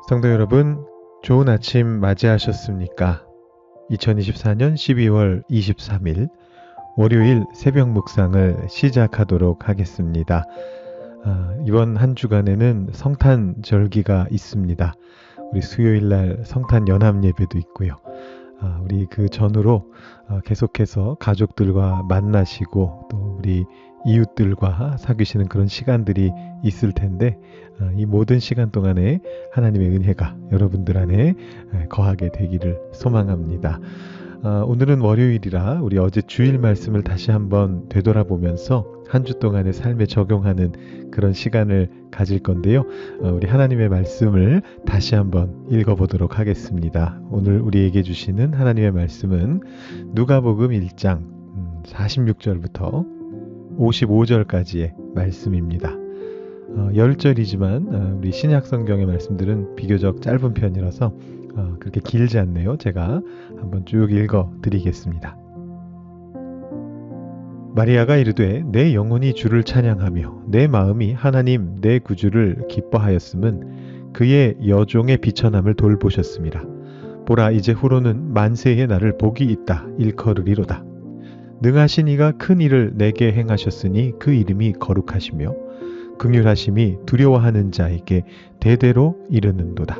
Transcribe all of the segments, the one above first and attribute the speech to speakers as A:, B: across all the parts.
A: 성도 여러분, 좋은 아침 맞이하셨습니까? 2024년 12월 23일 월요일 새벽 묵상을 시작하도록 하겠습니다. 이번 한 주간에는 성탄절기가 있습니다. 우리 수요일 날 성탄 연합 예배도 있고요. 우리 그 전후로 계속해서 가족들과 만나시고 또 우리 이웃들과 사귀시는 그런 시간들이 있을 텐데 이 모든 시간 동안에 하나님의 은혜가 여러분들 안에 거하게 되기를 소망합니다. 오늘은 월요일이라 우리 어제 주일 말씀을 다시 한번 되돌아보면서 한 주 동안의 삶에 적용하는 그런 시간을 가질 건데요. 우리 하나님의 말씀을 다시 한번 읽어보도록 하겠습니다. 오늘 우리에게 주시는 하나님의 말씀은 누가복음 1장 46절부터 55절까지의 말씀입니다. 10절이지만 우리 신약 성경의 말씀들은 비교적 짧은 편이라서 그렇게 길지 않네요. 제가 한번 쭉 읽어 드리겠습니다. 마리아가 이르되 내 영혼이 주를 찬양하며 내 마음이 하나님 내 구주를 기뻐하였음은 그의 여종의 비천함을 돌보셨습니다. 보라 이제 후로는 만세의 날을 복이 있다 일컬으리로다. 능하신 이가 큰 일을 내게 행하셨으니 그 이름이 거룩하시며 긍휼하심이 두려워하는 자에게 대대로 이르는도다.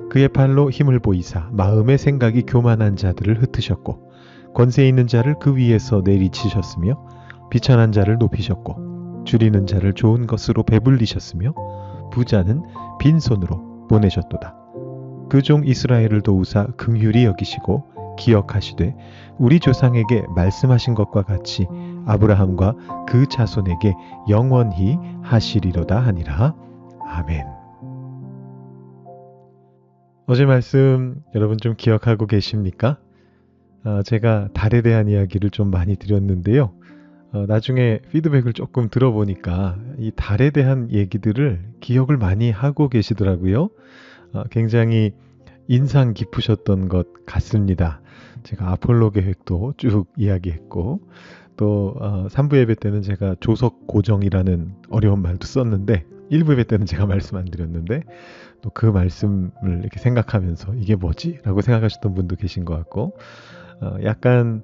A: 그의 팔로 힘을 보이사 마음의 생각이 교만한 자들을 흩으셨고 권세 있는 자를 그 위에서 내리치셨으며 비천한 자를 높이셨고 줄이는 자를 좋은 것으로 배불리셨으며 부자는 빈손으로 보내셨도다. 그 종 이스라엘을 도우사 긍휼히 여기시고 기억하시되 우리 조상에게 말씀하신 것과 같이 아브라함과 그 자손에게 영원히 하시리로다 하니라. 아멘. 어제 말씀 여러분 좀 기억하고 계십니까? 제가 달에 대한 이야기를 좀 많이 드렸는데요. 나중에 피드백을 조금 들어보니까 이 달에 대한 얘기들을 기억을 많이 하고 계시더라고요. 굉장히 인상 깊으셨던 것 같습니다. 제가 아폴로 계획도 쭉 이야기했고 또 3부 예배 때는 제가 조석 고정이라는 어려운 말도 썼는데 1부 예배 때는 제가 말씀 안 드렸는데 또 그 말씀을 이렇게 생각하면서 이게 뭐지? 라고 생각하셨던 분도 계신 것 같고 약간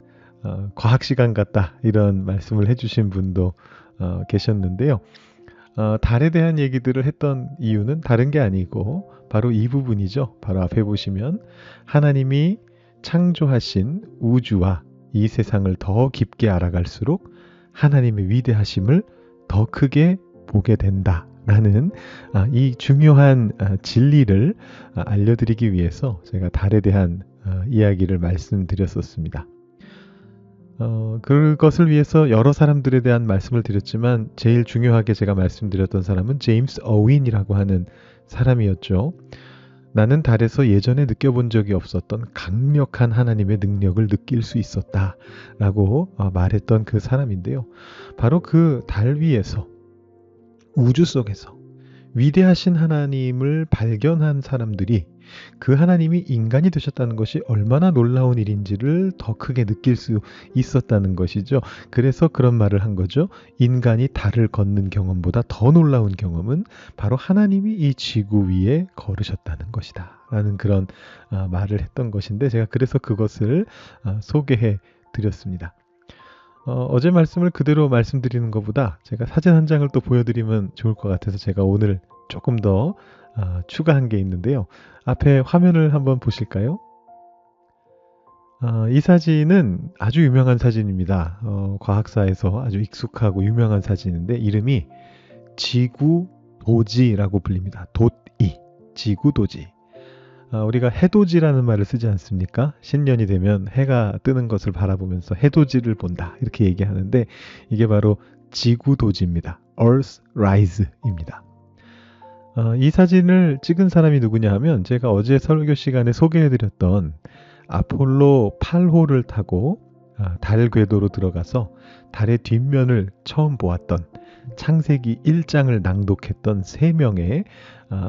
A: 과학 시간 같다 이런 말씀을 해주신 분도 계셨는데요. 달에 대한 얘기들을 했던 이유는 다른 게 아니고 바로 이 부분이죠. 바로 앞에 보시면 하나님이 창조하신 우주와 이 세상을 더 깊게 알아갈수록 하나님의 위대하심을 더 크게 보게 된다라는 이 중요한 진리를 알려드리기 위해서 제가 달에 대한 이야기를 말씀드렸었습니다. 그것을 위해서 여러 사람들에 대한 말씀을 드렸지만 제일 중요하게 제가 말씀드렸던 사람은 제임스 어윈이라고 하는 사람이었죠. 나는 달에서 예전에 느껴본 적이 없었던 강력한 하나님의 능력을 느낄 수 있었다 라고 말했던 그 사람인데요. 바로 그 달 위에서 우주 속에서 위대하신 하나님을 발견한 사람들이 그 하나님이 인간이 되셨다는 것이 얼마나 놀라운 일인지를 더 크게 느낄 수 있었다는 것이죠. 그래서 그런 말을 한 거죠. 인간이 달을 걷는 경험보다 더 놀라운 경험은 바로 하나님이 이 지구 위에 걸으셨다는 것이다 라는 그런 말을 했던 것인데 제가 그래서 그것을 소개해 드렸습니다. 어제 말씀을 그대로 말씀드리는 것보다 제가 사진 한 장을 또 보여드리면 좋을 것 같아서 제가 오늘 조금 더 추가한 게 있는데요. 앞에 화면을 한번 보실까요? 이 사진은 아주 유명한 사진입니다. 과학사에서 아주 익숙하고 유명한 사진인데 이름이 지구도지라고 불립니다. 돛이, 지구도지. 우리가 해돋이라는 말을 쓰지 않습니까? 신년이 되면 해가 뜨는 것을 바라보면서 해돋이를 본다 이렇게 얘기하는데 이게 바로 지구도지입니다. Earth Rise입니다. 이 사진을 찍은 사람이 누구냐 하면 제가 어제 설교 시간에 소개해드렸던 아폴로 8호를 타고 달 궤도로 들어가서 달의 뒷면을 처음 보았던 창세기 1장을 낭독했던 3명의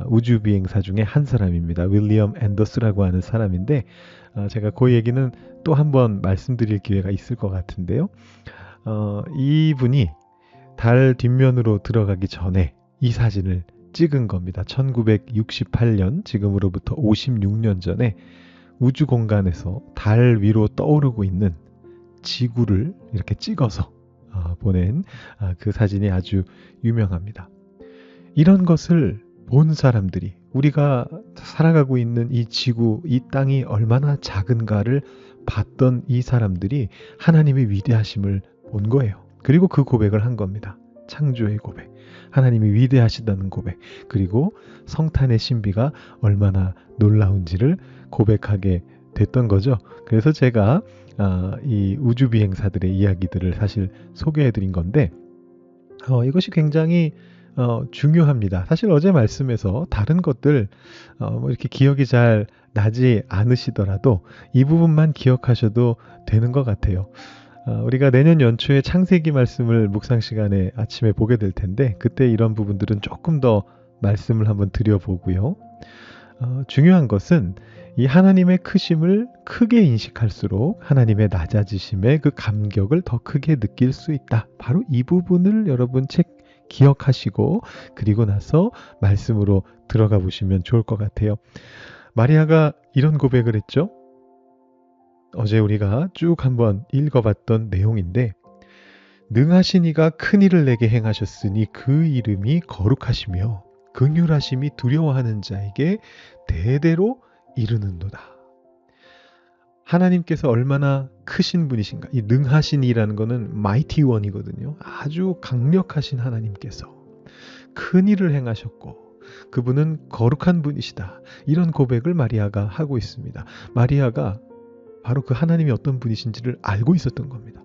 A: 우주비행사 중에 한 사람입니다. 윌리엄 앤더스라고 하는 사람인데 제가 그 얘기는 또 한번 말씀드릴 기회가 있을 것 같은데요. 이분이 달 뒷면으로 들어가기 전에 이 사진을 찍은 겁니다. 1968년, 지금으로부터 56년 전에 우주 공간에서 달 위로 떠오르고 있는 지구를 이렇게 찍어서 보낸 그 사진이 아주 유명합니다. 이런 것을 본 사람들이, 우리가 살아가고 있는 이 지구, 이 땅이 얼마나 작은가를 봤던 이 사람들이 하나님의 위대하심을 본 거예요. 그리고 그 고백을 한 겁니다. 창조의 고백, 하나님이 위대하시다는 고백, 그리고 성탄의 신비가 얼마나 놀라운지를 고백하게 됐던 거죠. 그래서 제가 이 우주비행사들의 이야기들을 사실 소개해드린 건데, 이것이 굉장히 중요합니다. 사실 어제 말씀에서 다른 것들 뭐 이렇게 기억이 잘 나지 않으시더라도 이 부분만 기억하셔도 되는 것 같아요. 우리가 내년 연초에 창세기 말씀을 묵상 시간에 아침에 보게 될 텐데, 그때 이런 부분들은 조금 더 말씀을 한번 드려보고요. 중요한 것은 이 하나님의 크심을 크게 인식할수록 하나님의 낮아지심의 그 감격을 더 크게 느낄 수 있다. 바로 이 부분을 여러분 기억하시고 그리고 나서 말씀으로 들어가 보시면 좋을 것 같아요. 마리아가 이런 고백을 했죠. 어제 우리가 쭉 한번 읽어봤던 내용인데, 능하신 이가 큰 일을 내게 행하셨으니 그 이름이 거룩하시며 긍휼하심이 두려워하는 자에게 대대로 이르는도다. 하나님께서 얼마나 크신 분이신가. 이 능하신 이라는 거는 mighty one이거든요. 아주 강력하신 하나님께서 큰 일을 행하셨고 그분은 거룩한 분이시다. 이런 고백을 마리아가 하고 있습니다. 마리아가 바로 그 하나님이 어떤 분이신지를 알고 있었던 겁니다.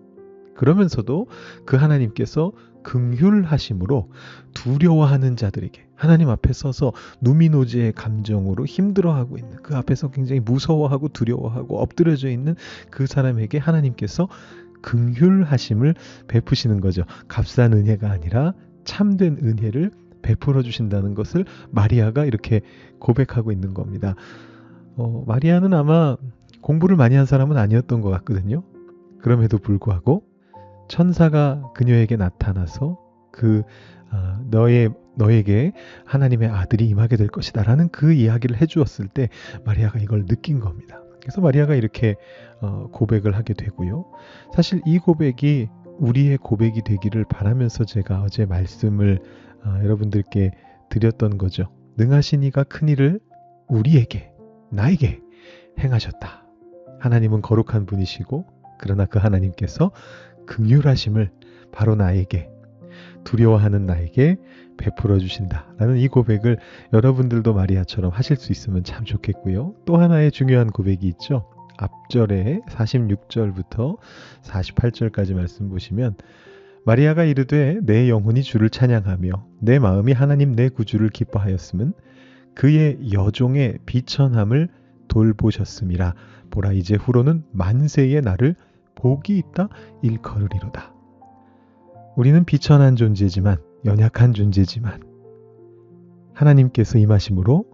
A: 그러면서도 그 하나님께서 긍휼하심으로 두려워하는 자들에게, 하나님 앞에 서서 누미노지의 감정으로 힘들어하고 있는, 그 앞에서 굉장히 무서워하고 두려워하고 엎드려져 있는 그 사람에게 하나님께서 긍휼하심을 베푸시는 거죠. 값싼 은혜가 아니라 참된 은혜를 베풀어 주신다는 것을 마리아가 이렇게 고백하고 있는 겁니다. 마리아는 아마 공부를 많이 한 사람은 아니었던 것 같거든요. 그럼에도 불구하고 천사가 그녀에게 나타나서 너에게 하나님의 아들이 임하게 될 것이다 라는 그 이야기를 해주었을 때 마리아가 이걸 느낀 겁니다. 그래서 마리아가 이렇게 고백을 하게 되고요. 사실 이 고백이 우리의 고백이 되기를 바라면서 제가 어제 말씀을 여러분들께 드렸던 거죠. 능하신 이가 큰 일을 우리에게, 나에게 행하셨다. 하나님은 거룩한 분이시고 그러나 그 하나님께서 긍휼하심을 바로 나에게, 두려워하는 나에게 베풀어 주신다라는 이 고백을 여러분들도 마리아처럼 하실 수 있으면 참 좋겠고요. 또 하나의 중요한 고백이 있죠. 앞절에 46절부터 48절까지 말씀 보시면, 마리아가 이르되 내 영혼이 주를 찬양하며 내 마음이 하나님 내 구주를 기뻐하였음은 그의 여종의 비천함을 돌보셨음이라. 보라, 이제 후로는 만세의 나를 복이 있다 일컬으리로다. 우리는 비천한 존재지만, 연약한 존재지만 하나님께서 임하심으로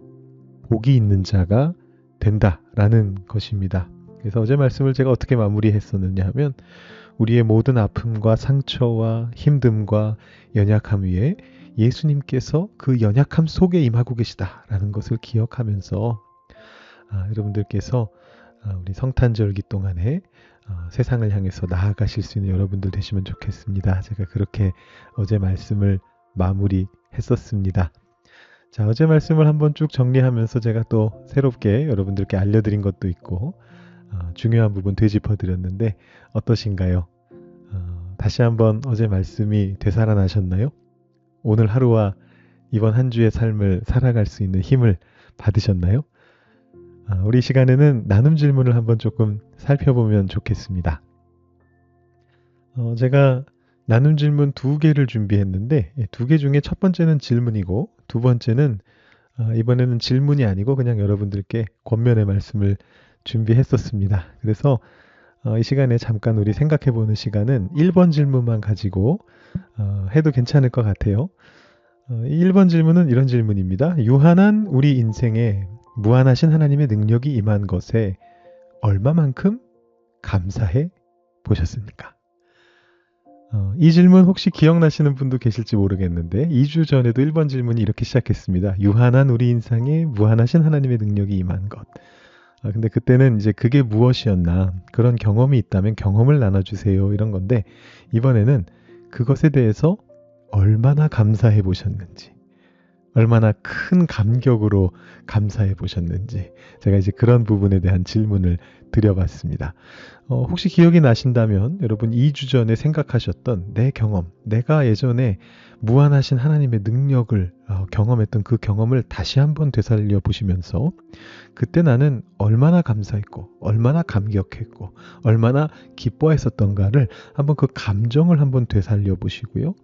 A: 복이 있는 자가 된다라는 것입니다. 그래서 어제 말씀을 제가 어떻게 마무리했었느냐 하면, 우리의 모든 아픔과 상처와 힘듦과 연약함 위에 예수님께서 그 연약함 속에 임하고 계시다라는 것을 기억하면서 여러분들께서 우리 성탄절기 동안에 세상을 향해서 나아가실 수 있는 여러분들 되시면 좋겠습니다. 제가 그렇게 어제 말씀을 마무리했었습니다. 자, 어제 말씀을 한번 쭉 정리하면서 제가 또 새롭게 여러분들께 알려드린 것도 있고 중요한 부분 되짚어 드렸는데 어떠신가요? 다시 한번 어제 말씀이 되살아나셨나요? 오늘 하루와 이번 한 주의 삶을 살아갈 수 있는 힘을 받으셨나요? 우리 시간에는 나눔 질문을 한번 조금 살펴보면 좋겠습니다. 제가 나눔 질문 2개를 준비했는데 2개 중에 첫 번째는 질문이고 두 번째는 이번에는 질문이 아니고 그냥 여러분들께 권면의 말씀을 준비했었습니다. 그래서 이 시간에 잠깐 우리 생각해보는 시간은 1번 질문만 가지고 해도 괜찮을 것 같아요. 1번 질문은 이런 질문입니다. 유한한 우리 인생에 무한하신 하나님의 능력이 임한 것에 얼마만큼 감사해 보셨습니까? 이 질문 혹시 기억나시는 분도 계실지 모르겠는데 2주 전에도 1번 질문이 이렇게 시작했습니다. 유한한 우리 인상에 무한하신 하나님의 능력이 임한 것. 근데 그때는 이제 그게 무엇이었나, 그런 경험이 있다면 경험을 나눠주세요, 이런 건데, 이번에는 그것에 대해서 얼마나 감사해 보셨는지, 얼마나 큰 감격으로 감사해 보셨는지, 제가 이제 그런 부분에 대한 질문을 드려봤습니다. 혹시 기억이 나신다면 여러분 2주 전에 생각하셨던 내 경험, 내가 예전에 무한하신 하나님의 능력을 경험했던 그 경험을 다시 한번 되살려 보시면서 그때 나는 얼마나 감사했고 얼마나 감격했고 얼마나 기뻐했었던가를 한번 그 감정을 한번 되살려 보시고요.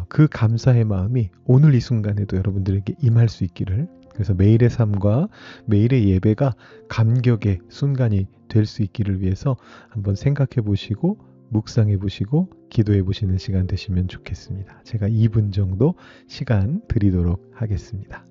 A: 그 감사의 마음이 오늘 이 순간에도 여러분들에게 임할 수 있기를, 그래서 매일의 삶과 매일의 예배가 감격의 순간이 될 수 있기를 위해서 한번 생각해 보시고 묵상해 보시고 기도해 보시는 시간 되시면 좋겠습니다. 제가 2분 정도 시간 드리도록 하겠습니다.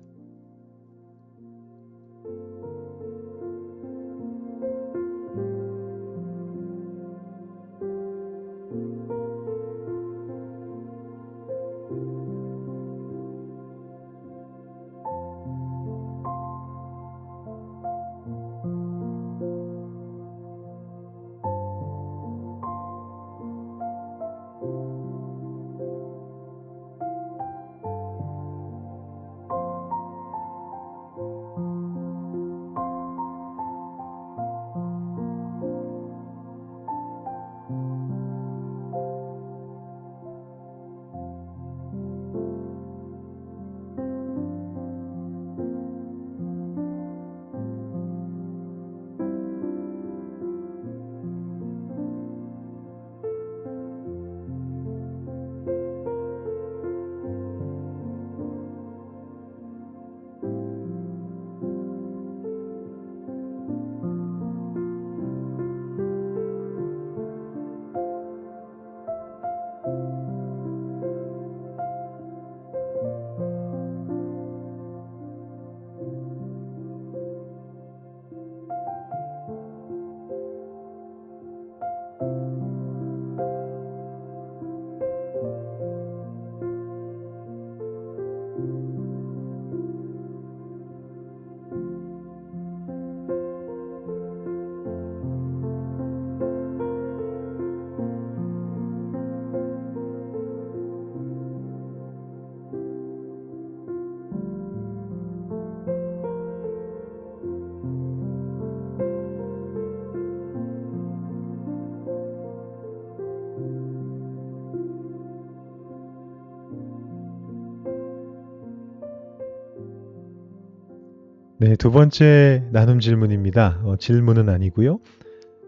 A: 네, 두 번째 나눔 질문입니다. 질문은 아니고요.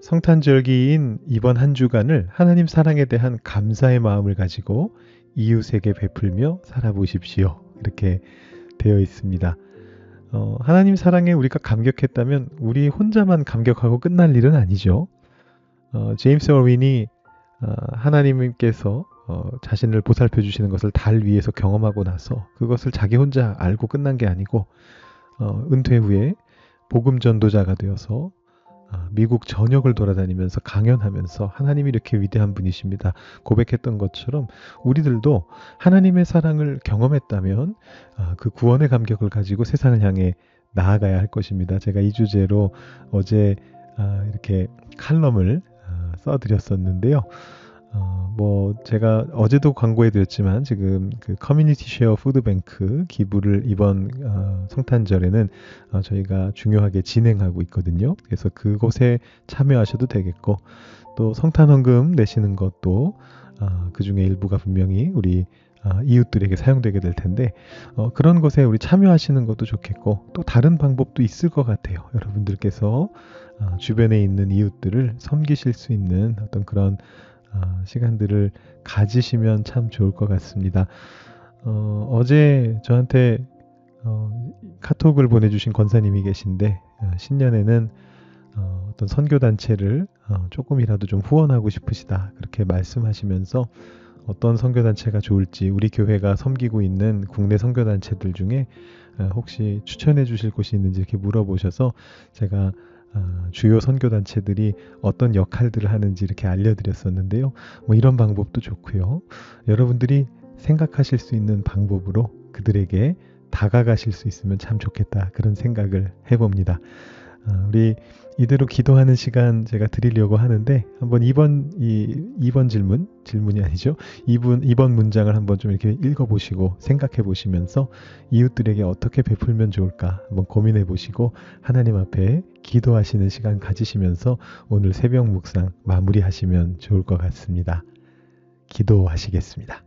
A: 성탄절기인 이번 한 주간을 하나님 사랑에 대한 감사의 마음을 가지고 이웃에게 베풀며 살아보십시오. 이렇게 되어 있습니다. 하나님 사랑에 우리가 감격했다면 우리 혼자만 감격하고 끝날 일은 아니죠. 제임스 어윈이 하나님께서 자신을 보살펴 주시는 것을 달 위에서 경험하고 나서 그것을 자기 혼자 알고 끝난 게 아니고 은퇴 후에 복음 전도자가 되어서 미국 전역을 돌아다니면서 강연하면서 하나님이 이렇게 위대한 분이십니다 고백했던 것처럼 우리들도 하나님의 사랑을 경험했다면 그 구원의 감격을 가지고 세상을 향해 나아가야 할 것입니다. 제가 이 주제로 어제 이렇게 칼럼을 써드렸었는데요. 제가 어제도 광고해 드렸지만 지금 그 커뮤니티 쉐어 푸드뱅크 기부를 이번 성탄절에는 저희가 중요하게 진행하고 있거든요. 그래서 그곳에 참여하셔도 되겠고, 또 성탄헌금 내시는 것도 그 중에 일부가 분명히 우리 이웃들에게 사용되게 될 텐데 그런 것에 우리 참여하시는 것도 좋겠고, 또 다른 방법도 있을 것 같아요. 여러분들께서 주변에 있는 이웃들을 섬기실 수 있는 어떤 그런 시간들을 가지시면 참 좋을 것 같습니다. 어제 저한테 카톡을 보내주신 권사님이 계신데 신년에는 어떤 선교단체를 조금이라도 좀 후원하고 싶으시다 그렇게 말씀하시면서 어떤 선교단체가 좋을지 우리 교회가 섬기고 있는 국내 선교단체들 중에 혹시 추천해 주실 곳이 있는지 이렇게 물어보셔서 제가 주요 선교단체들이 어떤 역할들을 하는지 이렇게 알려드렸었는데요. 뭐 이런 방법도 좋고요. 여러분들이 생각하실 수 있는 방법으로 그들에게 다가가실 수 있으면 참 좋겠다. 그런 생각을 해봅니다. 우리 이대로 기도하는 시간 제가 드리려고 하는데 한번 이번 질문이 아니죠. 이번 문장을 한번 좀 이렇게 읽어보시고 생각해 보시면서 이웃들에게 어떻게 베풀면 좋을까 한번 고민해 보시고 하나님 앞에 기도하시는 시간 가지시면서 오늘 새벽 묵상 마무리하시면 좋을 것 같습니다. 기도하시겠습니다.